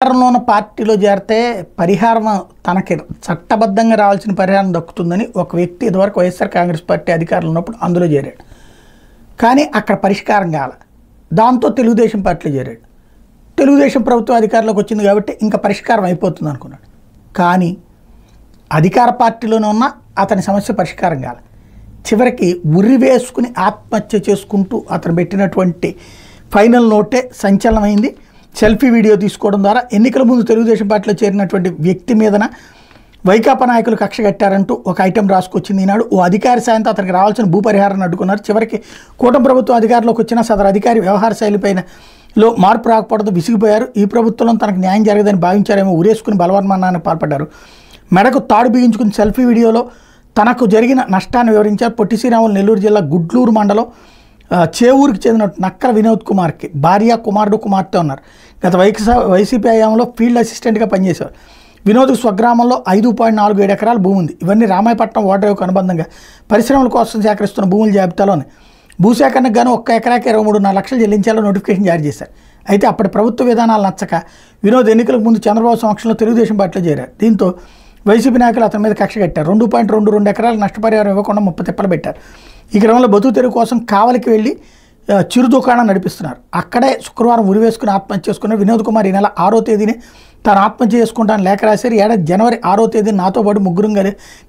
అధికారంలో ఉన్న పార్టీలో చేరితే పరిహారం తనకి చట్టబద్ధంగా రావాల్సిన పరిహారం దక్కుతుందని ఒక వ్యక్తి ఇదివరకు వైఎస్ఆర్ కాంగ్రెస్ పార్టీ అధికారంలో ఉన్నప్పుడు అందులో చేరాడు. కానీ అక్కడ పరిష్కారం కాల. దాంతో తెలుగుదేశం పార్టీలో చేరాడు. తెలుగుదేశం ప్రభుత్వం అధికారంలోకి వచ్చింది కాబట్టి ఇంకా పరిష్కారం అయిపోతుంది అనుకున్నాడు. కానీ అధికార పార్టీలోనే ఉన్న అతని సమస్య పరిష్కారం కాల. చివరికి ఉరి వేసుకుని ఆత్మహత్య చేసుకుంటూ అతను పెట్టినటువంటి ఫైనల్ నోటే సంచలనమైంది. సెల్ఫీ వీడియో తీసుకోవడం ద్వారా ఎన్నికల ముందు తెలుగుదేశం పార్టీలో చేరినటువంటి వ్యక్తి మీదన వైకాపా నాయకులు కక్ష కట్టారంటూ ఒక ఐటెం రాసుకొచ్చింది ఈనాడు. ఓ అధికారి సాయంతో అతనికి రావాల్సిన భూపరిహారాన్ని అడ్డుకున్నారు. చివరికి కూటమి ప్రభుత్వం అధికారంలోకి వచ్చినా సదరు అధికారి వ్యవహార శైలిపైన మార్పు రాకపోవడంతో విసిగిపోయారు. ఈ ప్రభుత్వంలో తనకు న్యాయం జరగదని భావించారేమో ఉరేసుకుని బలవన్మరణానికి పాల్పడ్డారు. మెడకు తాడు బిగించుకుని సెల్ఫీ వీడియోలో తనకు జరిగిన నష్టాన్ని వివరించారు. పొట్టి శ్రీరాములు నెల్లూరు జిల్లా గుడ్లూరు మండలం చేవూరుకి చెందిన నక్కల వినోద్ కుమార్కి భార్య, కుమారుడు, కుమార్తె ఉన్నారు. గత వైసీపీ హయాంలో ఫీల్డ్ అసిస్టెంట్గా పనిచేశారు. వినోద్ స్వగ్రామంలో 5.47 ఎకరాల భూమి ఉంది. ఇవన్నీ రామాయపట్నం ఓడరేవుకు అనుబంధంగా పరిశ్రమల కోసం సేకరిస్తున్న భూముల జాబితాలోనే భూసేకరణకు గాను 1 ఎకరాకి 23.5 లక్షలు చెల్లించాలని నోటిఫికేషన్ జారీ చేశారు. అయితే అప్పటి ప్రభుత్వ విధానాలు నచ్చక వినోద్ ఎన్నికలకు ముందు చంద్రబాబు సమక్షంలో తెలుగుదేశం పార్టీలో చేరారు. దీంతో వైసీపీ నాయకులు అతని మీద కక్ష కట్టారు. 2.22 ఎకరాలు నష్టపరిహారం ఇవ్వకుండా 30 తిప్పలు పెట్టారు. ఈ క్రమంలో బతుకు తెరువు కోసం కావలికి వెళ్ళి చిరు దుకాణం నడిపిస్తున్నారు. అక్కడే శుక్రవారం ఉరివేసుకుని ఆత్మహత్య చేసుకున్న వినోద్ కుమార్ ఈ నెల 6వ తేదీనే తాను ఆత్మహత్య చేసుకుంటాను లేఖ రాశారు. ఏడాది జనవరి 6వ తేదీ నాతో పాటు ముగ్గురం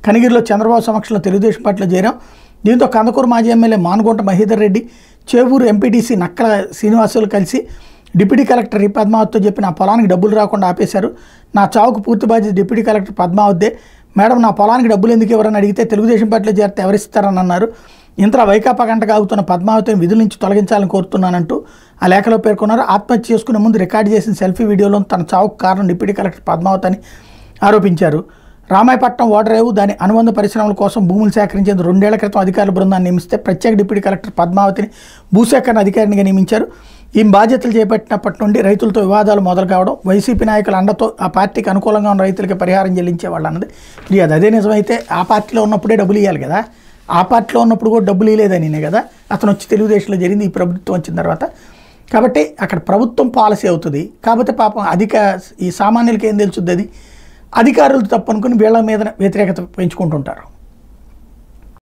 కనిగిరిలో చంద్రబాబు సమక్షంలో తెలుగుదేశం పార్టీలో చేరాం. దీంతో కందకూరు మాజీ ఎమ్మెల్యే మానుగుంట మహేదర్ రెడ్డి, చేవూరు ఎంపీటీసీ నక్కల శ్రీనివాసులు కలిసి డిప్యూటీ కలెక్టర్ పద్మావతితో చెప్పి నా పొలానికి డబ్బులు రాకుండా ఆపేశారు. నా చావుకు పూర్తి బాధ్యత డిప్యూటీ కలెక్టర్ పద్మావతిదే. మేడం నా పొలానికి డబ్బులు ఎందుకు ఎవరని అడిగితే తెలుగుదేశం పార్టీలో చేరితే ఎవరిస్తారని అన్నారు. ఇంతలో వైకాపా గంటగా ఆగుతున్న పద్మావతిని విధుల నుంచి తొలగించాలని కోరుతున్నానంటూ ఆ లేఖలో పేర్కొన్నారు. ఆత్మహత్య చేసుకునే ముందు రికార్డు చేసిన సెల్ఫీ వీడియోలో తన చావుకు కారణం డిప్యూటీ కలెక్టర్ పద్మావతి అని ఆరోపించారు. రామాయపట్నం ఓడరేవు దాని అనుబంధ పరిశ్రమల కోసం భూములు సేకరించేందుకు 2 ఏళ్ల క్రితం అధికారుల బృందాన్ని నియమిస్తే ప్రత్యేక డిప్యూటీ కలెక్టర్ పద్మావతిని భూసేకరణ అధికారినిగా నియమించారు. ఈ బాధ్యతలు చేపట్టినప్పటి నుండి రైతులతో వివాదాలు మొదలు కావడం, వైసీపీ నాయకుల అండతో ఆ పార్టీకి అనుకూలంగా ఉన్న రైతులకి పరిహారం చెల్లించేవాళ్ళు అన్నది ఫిర్యాదు. అదే నిజమైతే ఆ పార్టీలో ఉన్నప్పుడే డబ్బులు ఇవ్వాలి కదా. ఆ పార్టీలో ఉన్నప్పుడు కూడా డబ్బులు ఇవ్వలేదనినే కదా అతను వచ్చి తెలుగుదేశంలో జరిగింది ఈ ప్రభుత్వం వచ్చిన తర్వాత. కాబట్టి అక్కడ ప్రభుత్వం పాలసీ అవుతుంది. కాకపోతే పాపం ఈ సామాన్యులకి ఏం తెలుస్తుంది, అది అధికారులు తప్పనుకుని వీళ్ళ మీద వ్యతిరేకత పెంచుకుంటుంటారు.